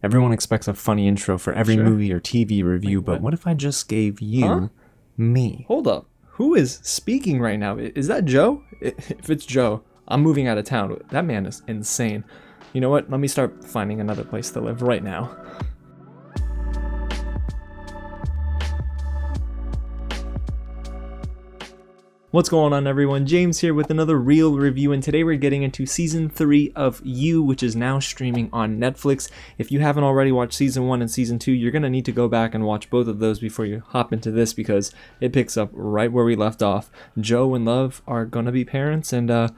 Everyone expects a funny intro for every Sure. movie or TV review, Like but what? what if I just gave you Huh? me? Hold up. Who is speaking right now? Is that Joe? If it's Joe, I'm moving out of town. That man is insane. You know what? Let me start finding another place to live right now. What's going on, everyone? James here with another real review, and today we're getting into season 3 of You, which is now streaming on Netflix. If you haven't already watched season 1 and season 2, you're going to need to go back and watch both of those before you hop into this, because it picks up right where we left off. Joe and Love are going to be parents, and oh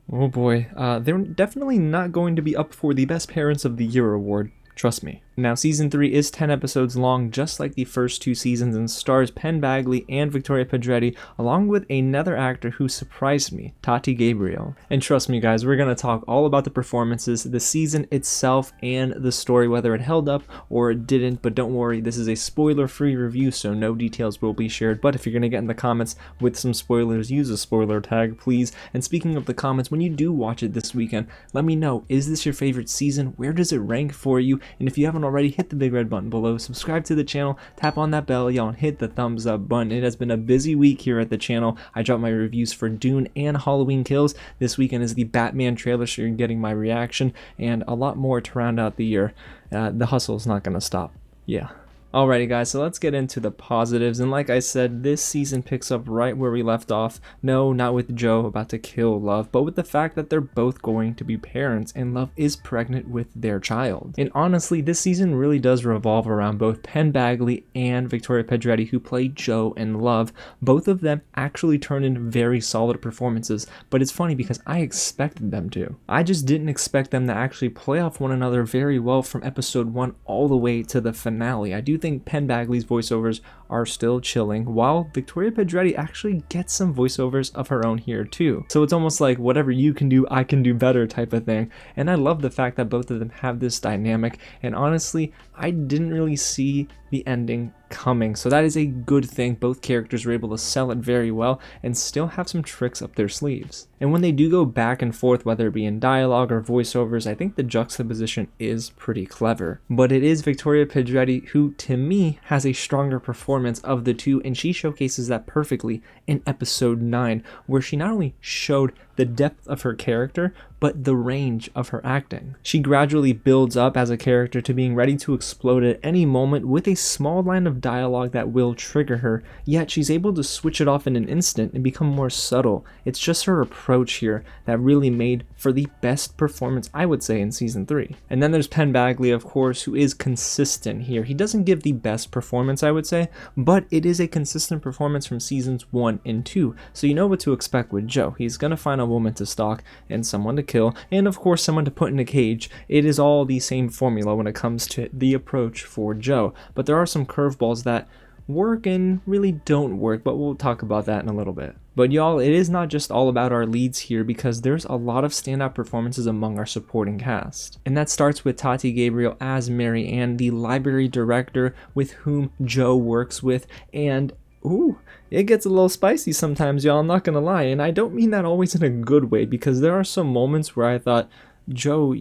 boy, they're definitely not going to be up for the Best Parents of the Year award. Trust me. Now, season 3 is 10 episodes long, just like the first 2 seasons, and stars Penn Badgley and Victoria Pedretti, along with another actor who surprised me, Tati Gabriel. And trust me, guys, we're going to talk all about the performances, the season itself, and the story, whether it held up or it didn't. But don't worry, this is a spoiler-free review, so no details will be shared. But if you're going to get in the comments with some spoilers, use a spoiler tag, please. And speaking of the comments, when you do watch it this weekend, let me know, is this your favorite season? Where does it rank for you? And if you haven't already, hit the big red button below, subscribe to the channel, tap on that bell, y'all, and hit the thumbs up button. It has been a busy week here at the channel. I dropped my reviews for Dune and Halloween Kills. This weekend is the Batman trailer, so you're getting my reaction, and a lot more to round out the year. The hustle is not going to stop. Yeah. Alrighty, guys, so let's get into the positives. And like I said, this season picks up right where we left off. No, not with Joe about to kill Love, but with the fact that they're both going to be parents, and Love is pregnant with their child. And honestly, this season really does revolve around both Penn Badgley and Victoria Pedretti, who play Joe and Love. Both of them actually turned in very solid performances, but it's funny because I expected them to. I just didn't expect them to actually play off one another very well from episode 1 all the way to the finale. I do think Penn Badgley's voiceovers are still chilling, while Victoria Pedretti actually gets some voiceovers of her own here too. So it's almost like whatever you can do, I can do better type of thing. And I love the fact that both of them have this dynamic, and honestly, I didn't really see the ending coming, so that is a good thing. Both characters were able to sell it very well and still have some tricks up their sleeves. And when they do go back and forth, whether it be in dialogue or voiceovers, I think the juxtaposition is pretty clever. But it is Victoria Pedretti who, to me, has a stronger performance of the two, and she showcases that perfectly in episode 9, where she not only showed the depth of her character, but the range of her acting. She gradually builds up as a character to being ready to explode at any moment with a small line of dialogue that will trigger her, yet she's able to switch it off in an instant and become more subtle. It's just her approach here that really made for the best performance, I would say, in season 3. And then there's Penn Badgley, of course, who is consistent here. He doesn't give the best performance, I would say, but it is a consistent performance from seasons 1 and 2, so you know what to expect with Joe. He's gonna find a woman to stalk and someone to kill, and of course someone to put in a cage. It is all the same formula when it comes to the approach for Joe, but there are some curveballs that work and really don't work, but we'll talk about that in a little bit. But y'all, it is not just all about our leads here, because there's a lot of standout performances among our supporting cast. And that starts with Tati Gabriel as Mary Ann, the library director with whom Joe works with, and ooh, it gets a little spicy sometimes, y'all, I'm not gonna lie, and I don't mean that always in a good way, because there are some moments where I thought, Joe,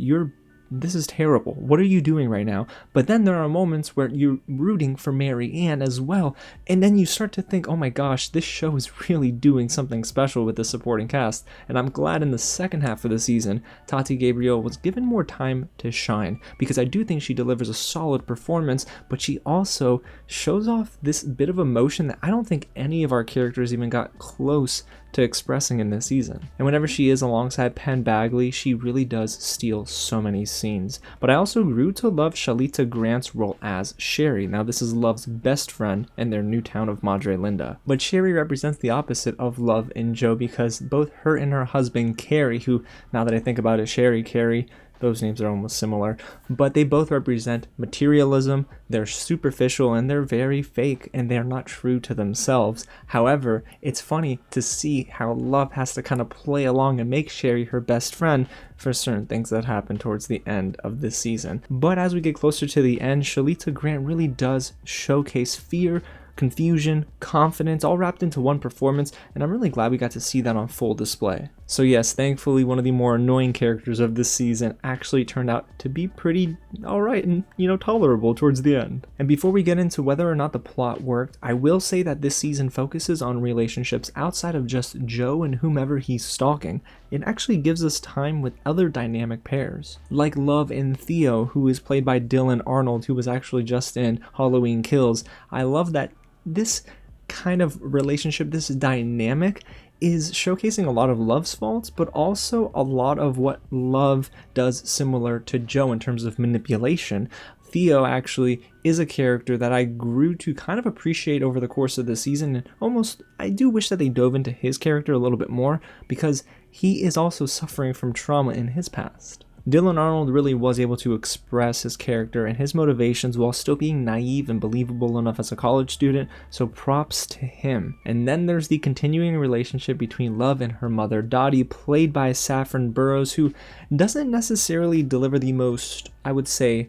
this is terrible. What are you doing right now? But then there are moments where you're rooting for Mary Ann as well, and then you start to think, oh my gosh, this show is really doing something special with the supporting cast. And I'm glad in the second half of the season, Tati Gabriel was given more time to shine, because I do think she delivers a solid performance, but she also shows off this bit of emotion that I don't think any of our characters even got close to expressing in this season. And whenever she is alongside Penn Badgley, she really does steal so many scenes. But I also grew to love Shalita Grant's role as Sherry. Now, this is Love's best friend in their new town of Madre Linda. But Sherry represents the opposite of Love and Joe, because both her and her husband Carrie, who, now that I think about it, Carrie, those names are almost similar, but they both represent materialism. They're superficial and they're very fake, and they're not true to themselves. However, it's funny to see how Love has to kind of play along and make Sherry her best friend for certain things that happen towards the end of this season. But as we get closer to the end, Shalita Grant really does showcase fear, confusion, confidence, all wrapped into one performance, and I'm really glad we got to see that on full display. So yes, thankfully one of the more annoying characters of this season actually turned out to be pretty alright and, tolerable towards the end. And before we get into whether or not the plot worked, I will say that this season focuses on relationships outside of just Joe and whomever he's stalking. It actually gives us time with other dynamic pairs, like Love and Theo, who is played by Dylan Arnold, who was actually just in Halloween Kills. I love that this kind of relationship, this dynamic, is showcasing a lot of Love's faults, but also a lot of what Love does similar to Joe in terms of manipulation. Theo actually is a character that I grew to kind of appreciate over the course of the season, and I do wish that they dove into his character a little bit more, because he is also suffering from trauma in his past. Dylan Arnold really was able to express his character and his motivations while still being naive and believable enough as a college student, so props to him. And then there's the continuing relationship between Love and her mother, Dottie, played by Saffron Burrows, who doesn't necessarily deliver the most, I would say,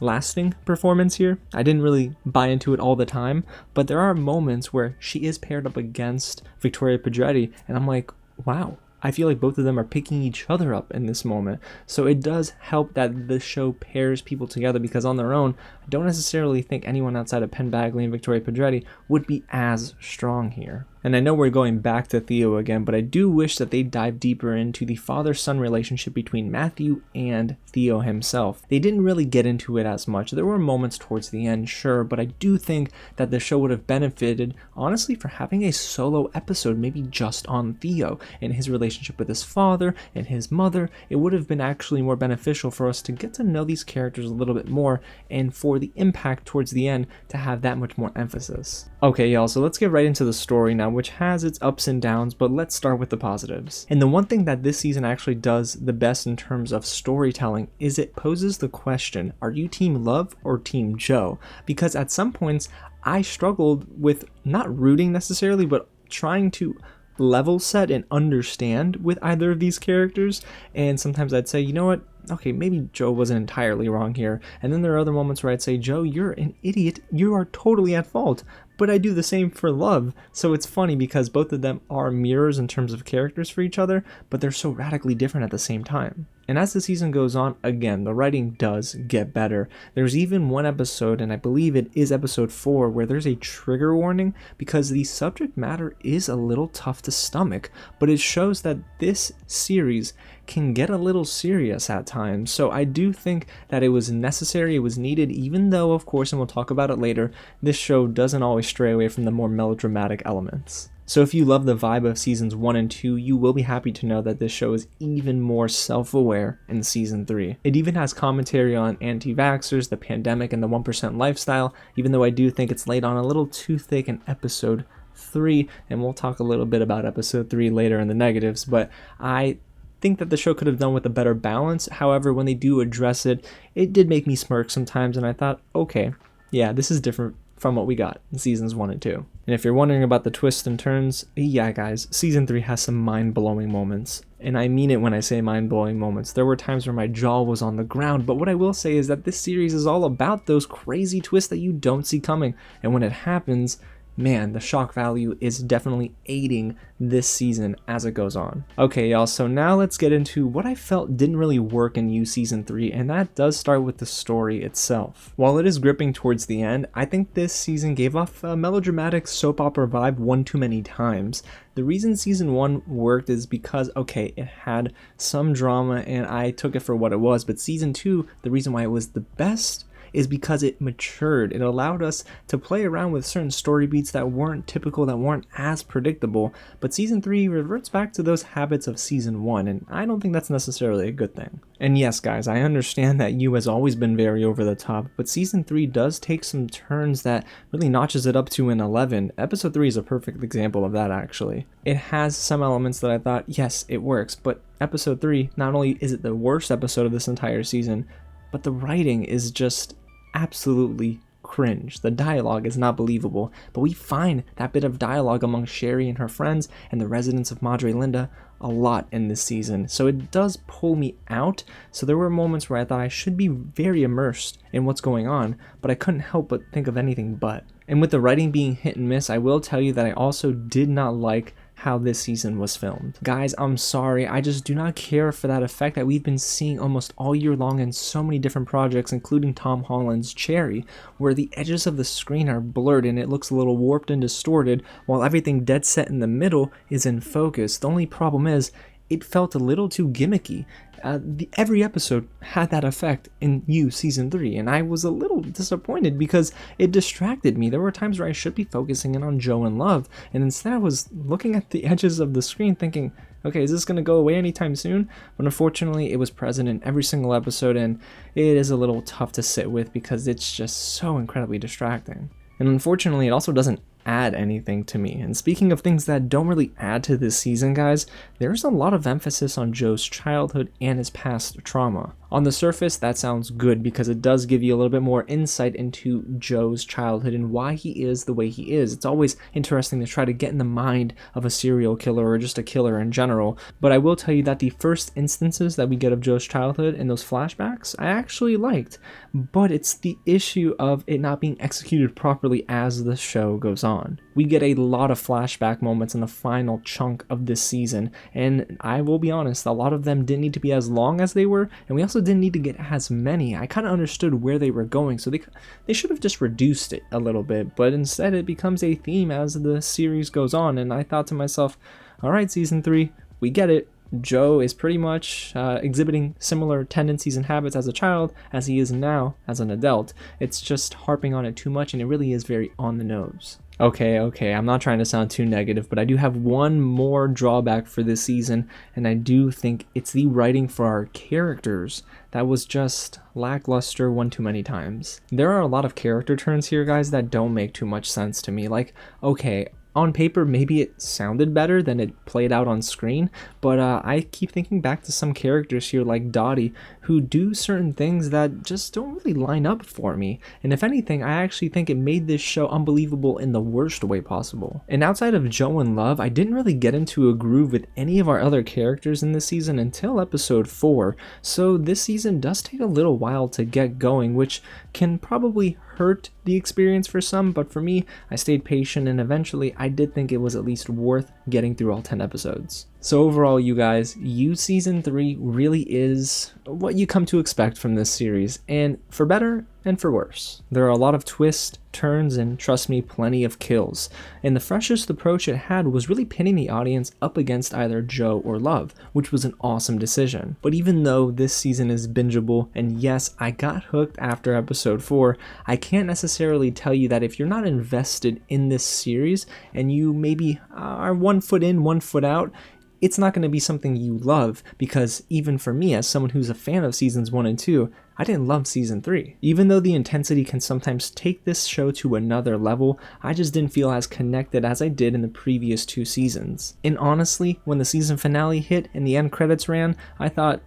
lasting performance here. I didn't really buy into it all the time, but there are moments where she is paired up against Victoria Pedretti, and I'm like, wow. I feel like both of them are picking each other up in this moment. So it does help that the show pairs people together, because on their own, I don't necessarily think anyone outside of Penn, Badgley, and Victoria Pedretti would be as strong here. And I know we're going back to Theo again, but I do wish that they dive deeper into the father-son relationship between Matthew and Theo himself. They didn't really get into it as much. There were moments towards the end, sure, but I do think that the show would have benefited, honestly, for having a solo episode, maybe just on Theo and his relationship with his father and his mother. It would have been actually more beneficial for us to get to know these characters a little bit more, and for the impact towards the end to have that much more emphasis. Okay, y'all, so let's get right into the story now, which has its ups and downs, but let's start with the positives. And the one thing that this season actually does the best in terms of storytelling is it poses the question, are you Team Love or Team Joe? Because at some points, I struggled with not rooting necessarily, but trying to level set and understand with either of these characters, and sometimes I'd say, you know what, okay, maybe Joe wasn't entirely wrong here, and then there are other moments where I'd say, Joe, you're an idiot, you are totally at fault, but I do the same for Love. So it's funny because both of them are mirrors in terms of characters for each other, but they're so radically different at the same time. And as the season goes on, again, the writing does get better. There's even one episode, and I believe it is episode 4, where there's a trigger warning because the subject matter is a little tough to stomach, but it shows that this series can get a little serious at times. So I do think that it was necessary, it was needed, even though, of course, and we'll talk about it later, this show doesn't always stray away from the more melodramatic elements. So if you love the vibe of seasons 1 and 2, you will be happy to know that this show is even more self-aware in season 3. It even has commentary on anti-vaxxers, the pandemic, and the 1% lifestyle, even though I do think it's laid on a little too thick in episode 3, and we'll talk a little bit about episode 3 later in the negatives, but I think that the show could have done with a better balance. However, when they do address it, it did make me smirk sometimes, and I thought, okay, yeah, this is different from what we got in seasons 1 and 2. And if you're wondering about the twists and turns, yeah guys, season 3 has some mind-blowing moments. And I mean it when I say mind-blowing moments. There were times where my jaw was on the ground, but what I will say is that this series is all about those crazy twists that you don't see coming. And when it happens, man, the shock value is definitely aiding this season as it goes on. Okay, y'all, so now let's get into what I felt didn't really work in You Season 3, and that does start with the story itself. While it is gripping towards the end, I think this season gave off a melodramatic soap opera vibe one too many times. The reason season 1 worked is because, okay, it had some drama and I took it for what it was, but season 2, the reason why it was the best is because it matured. It allowed us to play around with certain story beats that weren't typical, that weren't as predictable, but season 3 reverts back to those habits of season 1, and I don't think that's necessarily a good thing. And yes, guys, I understand that You has always been very over the top, but season 3 does take some turns that really notches it up to an 11. Episode 3 is a perfect example of that, actually. It has some elements that I thought, yes, it works, but episode 3, not only is it the worst episode of this entire season, but the writing is just absolutely cringe. The dialogue is not believable, but we find that bit of dialogue among Sherry and her friends and the residents of Madre Linda a lot in this season, so it does pull me out. So there were moments where I thought I should be very immersed in what's going on, but I couldn't help but think of anything but. And with the writing being hit and miss, I will tell you that I also did not like how this season was filmed. Guys, I'm sorry, I just do not care for that effect that we've been seeing almost all year long in so many different projects, including Tom Holland's Cherry, where the edges of the screen are blurred and it looks a little warped and distorted, while everything dead set in the middle is in focus. The only problem is, it felt a little too gimmicky. Every episode had that effect in You Season 3, and I was a little disappointed because it distracted me. There were times where I should be focusing in on Joe and Love, and instead I was looking at the edges of the screen thinking, okay, is this going to go away anytime soon? But unfortunately, it was present in every single episode, and it is a little tough to sit with because it's just so incredibly distracting. And unfortunately, it also doesn't add anything to me. And speaking of things that don't really add to this season, guys, there's a lot of emphasis on Joe's childhood and his past trauma. On the surface, that sounds good because it does give you a little bit more insight into Joe's childhood and why he is the way he is. It's always interesting to try to get in the mind of a serial killer or just a killer in general. But I will tell you that the first instances that we get of Joe's childhood in those flashbacks, I actually liked. But it's the issue of it not being executed properly as the show goes on. We get a lot of flashback moments in the final chunk of this season, and I will be honest, a lot of them didn't need to be as long as they were, and we also didn't need to get as many. I kind of understood where they were going, so they should have just reduced it a little bit, but instead it becomes a theme as the series goes on, and I thought to myself, alright, season 3, we get it. Joe is pretty much exhibiting similar tendencies and habits as a child as he is now as an adult. It's just harping on it too much, and it really is very on the nose. Okay, I'm not trying to sound too negative, but I do have one more drawback for this season, and I do think it's the writing for our characters that was just lackluster one too many times. There are a lot of character turns here, guys, that don't make too much sense to me. Like, okay, on paper, maybe it sounded better than it played out on screen, but I keep thinking back to some characters here like Dottie who do certain things that just don't really line up for me. And if anything, I actually think it made this show unbelievable in the worst way possible. And outside of Joe and Love, I didn't really get into a groove with any of our other characters in this season until episode 4, so this season does take a little while to get going, which can probably hurt the experience for some, but for me, I stayed patient and eventually I did think it was at least worth getting through all 10 episodes. So overall, you guys, You Season 3 really is what you come to expect from this series, and for better and for worse. There are a lot of twists, turns, and trust me, plenty of kills. And the freshest approach it had was really pinning the audience up against either Joe or Love, which was an awesome decision. But even though this season is bingeable, and yes, I got hooked after episode 4, I can't necessarily tell you that if you're not invested in this series, and you maybe are 1 foot in, 1 foot out, it's not going to be something you love, because even for me, as someone who's a fan of seasons 1 and 2, I didn't love season 3. Even though the intensity can sometimes take this show to another level, I just didn't feel as connected as I did in the previous 2 seasons. And honestly, when the season finale hit and the end credits ran, I thought,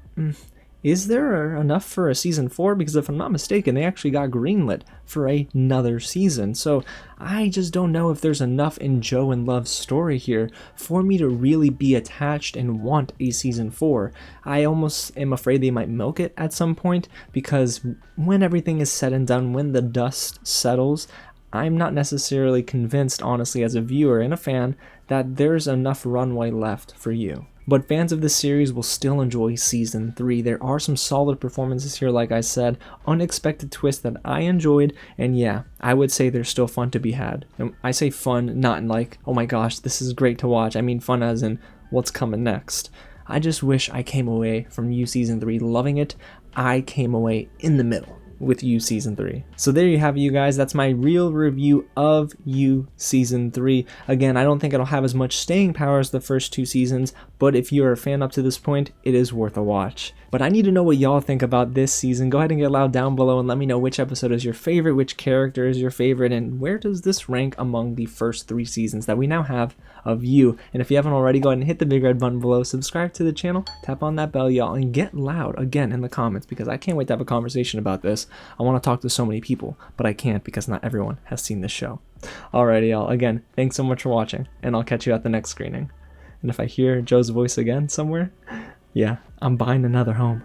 is there enough for a season 4? Because if I'm not mistaken, they actually got greenlit for another season. So I just don't know if there's enough in Joe and Love's story here for me to really be attached and want a season 4. I almost am afraid they might milk it at some point, because when everything is said and done, when the dust settles, I'm not necessarily convinced, honestly, as a viewer and a fan, that there's enough runway left for you. But fans of this series will still enjoy season 3. There are some solid performances here, like I said, unexpected twists that I enjoyed, and yeah, I would say they're still fun to be had. And I say fun, not in like, oh my gosh, this is great to watch. I mean fun as in what's coming next. I just wish I came away from You Season 3 loving it. I came away in the middle with You Season 3. So there you have it, you guys. That's my real review of You Season 3. Again, I don't think it'll have as much staying power as the first 2 seasons, but if you're a fan up to this point, it is worth a watch. But I need to know what y'all think about this season. Go ahead and get loud down below and let me know which episode is your favorite, which character is your favorite, and where does this rank among the first 3 seasons that we now have of You. And if you haven't already, go ahead and hit the big red button below, subscribe to the channel, tap on that bell, y'all, and get loud again in the comments, because I can't wait to have a conversation about this. I want to talk to so many people, but I can't because not everyone has seen this show. Alrighty, y'all. Again, thanks so much for watching, and I'll catch you at the next screening. And if I hear Joe's voice again somewhere, yeah, I'm buying another home.